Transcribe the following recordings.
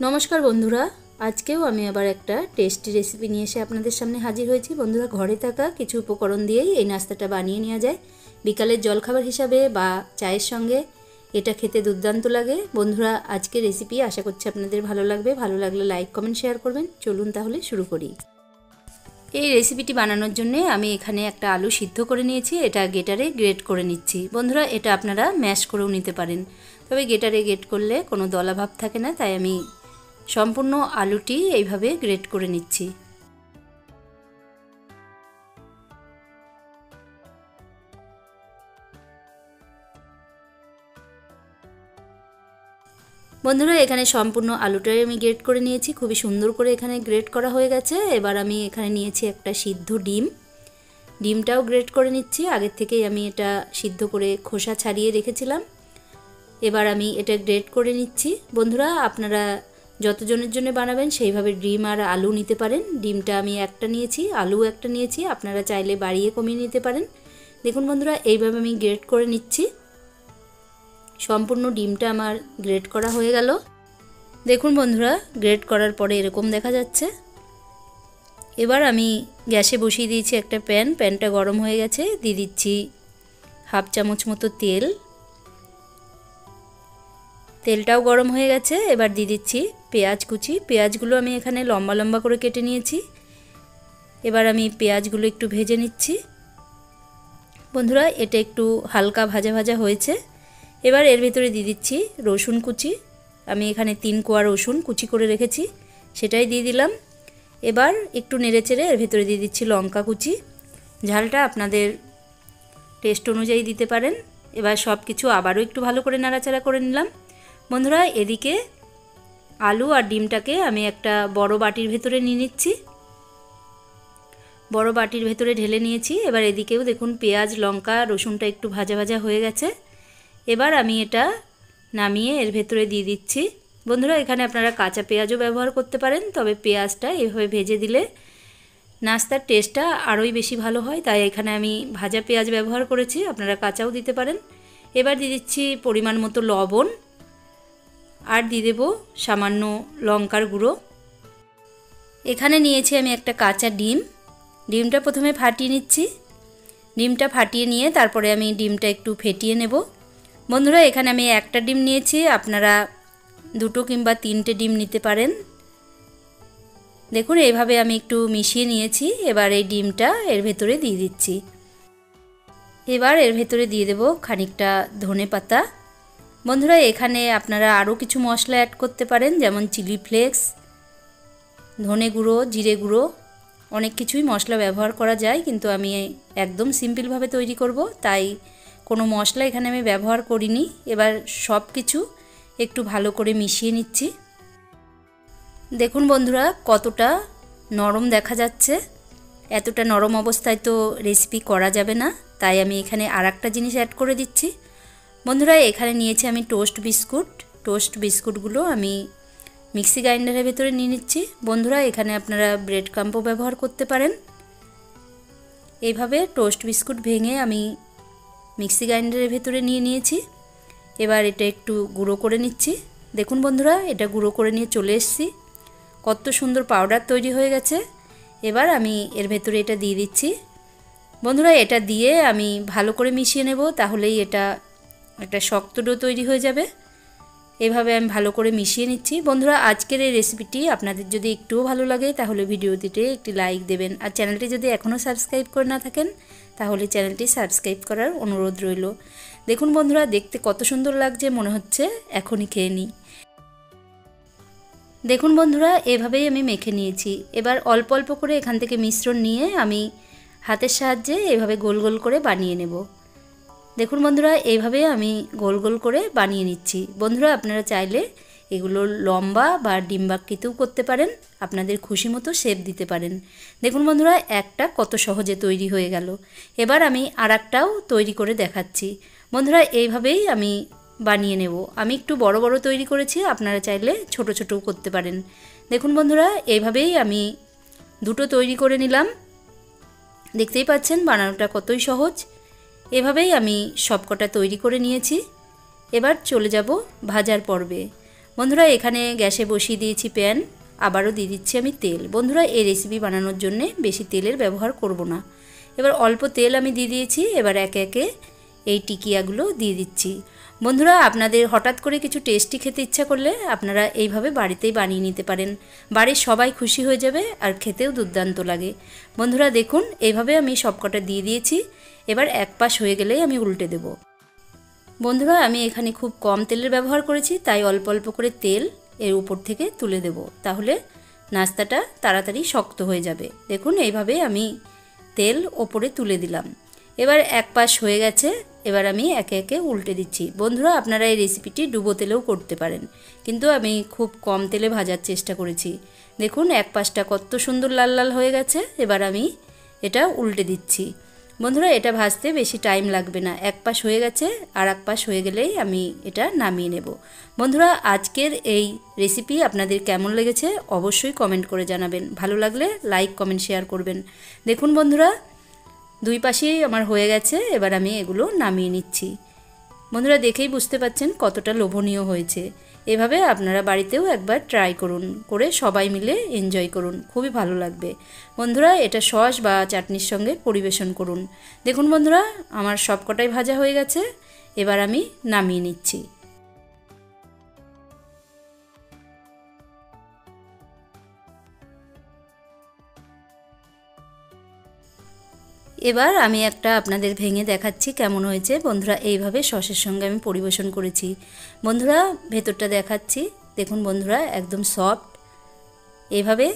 নমস্কার বন্ধুরা, আজকেও আমি আবার একটা টেস্টি রেসিপি নিয়ে এসে আপনাদের সামনে হাজির হয়েছি। বন্ধুরা, ঘরে থাকা কিছু উপকরণ দিয়েই এই নাস্তাটা বানিয়ে নেওয়া যায়। বিকালের জলখাবার হিসাবে বা চায়ের সঙ্গে এটা খেতে দুর্দান্ত লাগে। বন্ধুরা, আজকের রেসিপি আশা করছি আপনাদের ভালো লাগবে। ভালো লাগলে লাইক কমেন্ট শেয়ার করবেন। চলুন তাহলে শুরু করি। এই রেসিপিটি বানানোর জন্য আমি এখানে একটা আলু সিদ্ধ করে নিয়েছি। এটা গ্রেটারে গ্রেট করে নিচ্ছি। বন্ধুরা, এটা আপনারা ম্যাশ করেও নিতে পারেন, তবে গ্রেটারে গ্রেট করলে কোনো দলাভাব থাকে না, তাই আমি সম্পূর্ণ আলুটি এইভাবে গ্রেট করে নিচ্ছি। বন্ধুরা, এখানে সম্পূর্ণ আলুটাই আমি গ্রেট করে নিয়েছি। খুবই সুন্দর করে এখানে গ্রেট করা হয়ে গেছে। এবার আমি এখানে নিয়েছি একটা সিদ্ধ ডিমটাও গ্রেট করে নিচ্ছি। আগের থেকেই আমি এটা সিদ্ধ করে খোসা ছাড়িয়ে রেখেছিলাম। এবার আমি এটা গ্রেট করে নিচ্ছি। বন্ধুরা, আপনারা যতজনের জন্য বানাবেন সেইভাবে ডিম আর আলু নিতে পারেন। ডিমটা আমি একটা নিয়েছি, আলু একটা নিয়েছি, আপনারা চাইলে বাড়িয়ে কমিয়ে নিতে পারেন। দেখুন বন্ধুরা, এইভাবে আমি গ্রেট করে নিচ্ছি। সম্পূর্ণ ডিমটা আমার গ্রেট করা হয়ে গেল। দেখুন বন্ধুরা, গ্রেট করার পরে এরকম দেখা যাচ্ছে। এবার আমি গ্যাসে বসিয়ে দিয়েছি একটা প্যানটা গরম হয়ে গেছে। দিয়ে দিচ্ছি হাফ চামচ মতো তেলটাও গরম হয়ে গেছে। এবার দিয়ে দিচ্ছি পেঁয়াজ কুচি। পেঁয়াজগুলো আমি এখানে লম্বা লম্বা করে কেটে নিয়েছি। এবার আমি পেঁয়াজগুলো একটু ভেজে নিচ্ছি। বন্ধুরা, এটা একটু হালকা ভাজা ভাজা হয়েছে। এবার এর ভিতরে দিয়ে দিচ্ছি রসুন কুচি। আমি এখানে 3 কোয়া রসুন কুচি করে রেখেছি, সেটাই দিয়ে দিলাম। এবার একটু নেড়েচেড়ে এর ভিতরে দিয়ে দিচ্ছি লঙ্কা কুচি। ঝালটা আপনাদের টেস্ট অনুযায়ী দিতে পারেন। এবার সব কিছু আবারও একটু ভালো করে নাড়াচাড়া করে নিলাম। বন্ধুরা, এদিকে আলু আর ডিমটাকে আমি একটা বড় বাটির ভেতরে নিয়ে নিচ্ছি। বড় বাটির ভেতরে ঢেলে নিয়েছি। এবার এদিকেও দেখুন পেঁয়াজ লঙ্কা রসুনটা একটু ভাজা ভাজা হয়ে গেছে। এবার আমি এটা নামিয়ে এর ভেতরে দিয়ে দিচ্ছি। বন্ধুরা, এখানে আপনারা কাঁচা পেঁয়াজও ব্যবহার করতে পারেন, তবে পেঁয়াজটা এভাবে ভেজে দিলে নাস্তার টেস্টটা আরোই বেশি ভালো হয়, তাই এখানে আমি ভাজা পেঁয়াজ ব্যবহার করেছি। আপনারা কাঁচাও দিতে পারেন। এবার দিয়ে দিচ্ছি পরিমাণ মতো লবণ, আর দিয়ে দেবো সামান্য লঙ্কার গুঁড়ো। এখানে নিয়েছি আমি একটা কাঁচা ডিমটা প্রথমে ফাটিয়ে নিচ্ছি। ডিমটা ফাটিয়ে নিয়ে তারপরে আমি ডিমটা একটু ফেটিয়ে নেব। বন্ধুরা, এখানে আমি একটা ডিম নিয়েছি, আপনারা 2 কিংবা 3টে ডিম নিতে পারেন। দেখুন, এইভাবে আমি একটু মিশিয়ে নিয়েছি। এবার এই ডিমটা এর ভেতরে দিয়ে দিচ্ছি। এবার এর ভেতরে দিয়ে দেব খানিকটা ধনেপাতা। বন্ধুরা, এখানে আপনারা আরও কিছু মশলা অ্যাড করতে পারেন, যেমন চিলি ফ্লেক্স, ধনে গুঁড়ো, জিরে গুঁড়ো, অনেক কিছুই মশলা ব্যবহার করা যায়, কিন্তু আমি একদম সিম্পলভাবে তৈরি করব, তাই কোনো মশলা এখানে আমি ব্যবহার করিনি। এবার সব কিছু একটু ভালো করে মিশিয়ে নিচ্ছি। দেখুন বন্ধুরা, কতটা নরম দেখা যাচ্ছে। এতটা নরম অবস্থায় তো রেসিপি করা যাবে না, তাই আমি এখানে আরেকটা জিনিস অ্যাড করে দিচ্ছি। বন্ধুরা, এখানে নিয়েছি আমি টোস্ট বিস্কুটগুলো আমি মিক্সি গ্রাইন্ডারের ভেতরে নিয়ে নিচ্ছি। বন্ধুরা, এখানে আপনারা ব্রেড ক্রাম্পও ব্যবহার করতে পারেন। এইভাবে টোস্ট বিস্কুট ভেঙে আমি মিক্সি গ্রাইন্ডারের ভেতরে নিয়ে নিয়েছি। এবার এটা একটু গুঁড়ো করে নিচ্ছি। দেখুন বন্ধুরা, এটা গুঁড়ো করে নিয়ে চলে এসেছি। কত সুন্দর পাউডার তৈরি হয়ে গেছে। এবার আমি এর ভেতরে এটা দিয়ে দিচ্ছি। বন্ধুরা, এটা দিয়ে আমি ভালো করে মিশিয়ে নেব, তাহলেই এটা একটা শক্ত ডো তৈরি হয়ে যাবে। এভাবে আমি ভালো করে মিশিয়ে নিচ্ছি। বন্ধুরা, আজকের এই রেসিপিটি আপনাদের যদি একটুও ভালো লাগে তাহলে ভিডিওটিতে একটি লাইক দেবেন, আর চ্যানেলটি যদি এখনও সাবস্ক্রাইব করে না থাকেন তাহলে চ্যানেলটি সাবস্ক্রাইব করার অনুরোধ রইল। দেখুন বন্ধুরা, দেখতে কত সুন্দর লাগছে, মনে হচ্ছে এখনই খেয়ে নিই। দেখুন বন্ধুরা, এভাবেই আমি মেখে নিয়েছি। এবার অল্প অল্প করে এখান থেকে মিশ্রণ নিয়ে আমি হাতের সাহায্যে এভাবে গোল গোল করে বানিয়ে নেব। দেখুন বন্ধুরা, এইভাবে আমি গোল গোল করে বানিয়ে নিচ্ছি। বন্ধুরা, আপনারা চাইলে এগুলো লম্বা বা ডিম্বাকৃতিও করতে পারেন, আপনাদের খুশি মতো শেপ দিতে পারেন। দেখুন বন্ধুরা, একটা কত সহজে তৈরি হয়ে গেল। এবার আমি আরেকটাও তৈরি করে দেখাচ্ছি। বন্ধুরা, এইভাবেই আমি বানিয়ে নেব। আমি একটু বড় বড় তৈরি করেছি, আপনারা চাইলে ছোট ছোটও করতে পারেন। দেখুন বন্ধুরা, এইভাবেই আমি 2টো তৈরি করে নিলাম। দেখতেই পাচ্ছেন বানানোটা কতই সহজ। এভাবেই আমি সবকটা তৈরি করে নিয়েছি। এবার চলে যাব ভাজার পর্বে। বন্ধুরা এখানে গ্যাসে বসিয়ে দিয়েছি প্যান, আবারও দিয়ে দিচ্ছি আমি তেল। বন্ধুরা এই রেসিপি বানানোর জন্য বেশি তেলের ব্যবহার করব না। এবার অল্প তেল আমি দিয়ে দিয়েছি। এবার একে একে এই টিকিয়াগুলো দিয়ে দিচ্ছি। বন্ধুরা আপনাদের হঠাৎ করে কিছু টেস্টি খেতে ইচ্ছা করলে আপনারা এইভাবে বাড়িতেই বানিয়ে নিতে পারেন। বাড়ির সবাই খুশি হয়ে যাবে আর খেতেও দুর্দান্ত লাগে। বন্ধুরা দেখুন এইভাবে আমি সবকটা দিয়ে দিয়েছি। এবার এক পাশ হয়ে গেলেই আমি উল্টে দেব। বন্ধুরা আমি এখানে খুব কম তেলের ব্যবহার করেছি, তাই অল্প অল্প করে তেল এর উপর থেকে তুলে দেব, তাহলে নাস্তাটা তাড়াতাড়ি শক্ত হয়ে যাবে। দেখুন এইভাবে আমি তেল ওপরে তুলে দিলাম। এবার এক পাশ হয়ে গেছে, এবার আমি একে একে উল্টে দিচ্ছি। বন্ধুরা আপনারা এই রেসিপিটি ডুবো তেলেও করতে পারেন, কিন্তু আমি খুব কম তেলে ভাজার চেষ্টা করেছি। দেখুন এক পাশটা কত সুন্দর লাল লাল হয়ে গেছে। এবার আমি এটা উল্টে দিচ্ছি। বন্ধুরা এটা ভাজতে বেশি টাইম লাগবে না, এক পাশ হয়ে গেছে, আর এক পাশ হয়ে গেলেই আমি এটা নামিয়ে নেব। বন্ধুরা আজকের এই রেসিপি আপনাদের কেমন লেগেছে অবশ্যই কমেন্ট করে জানাবেন। ভালো লাগলে লাইক কমেন্ট শেয়ার করবেন। দেখুন বন্ধুরা দুই পাশেই আমার হয়ে গেছে। এবার আমি এগুলো নামিয়ে নিচ্ছি। বন্ধুরা দেখেই বুঝতে পাচ্ছেন কতটা লোভনীয় হয়েছে। এভাবে আপনারা বাড়িতেও একবার ট্রাই করুন, করে সবাই মিলে এনজয় করুন, খুবই ভালো লাগবে। বন্ধুরা এটা সস বা চাটনির সঙ্গে পরিবেশন করুন। দেখুন বন্ধুরা আমার সবকটাই ভাজা হয়ে গেছে। এবার আমি নামিয়ে নিচ্ছি। এবার আমি একটা আপনাদের ভেঙে দেখাচ্ছি কেমন হয়েছে। বন্ধুরা এইভাবে সসের সঙ্গে আমি পরিবেশন করেছি। বন্ধুরা ভেতরটা দেখাচ্ছি, দেখুন বন্ধুরা একদম সফট। এইভাবে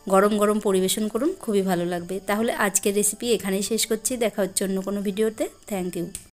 গরম গরম পরিবেশন করুন, খুবই ভালো লাগবে। তাহলে আজকের রেসিপি এখানেই শেষ করছি। দেখা হচ্ছে অন্য কোনো ভিডিওতে। Thank you.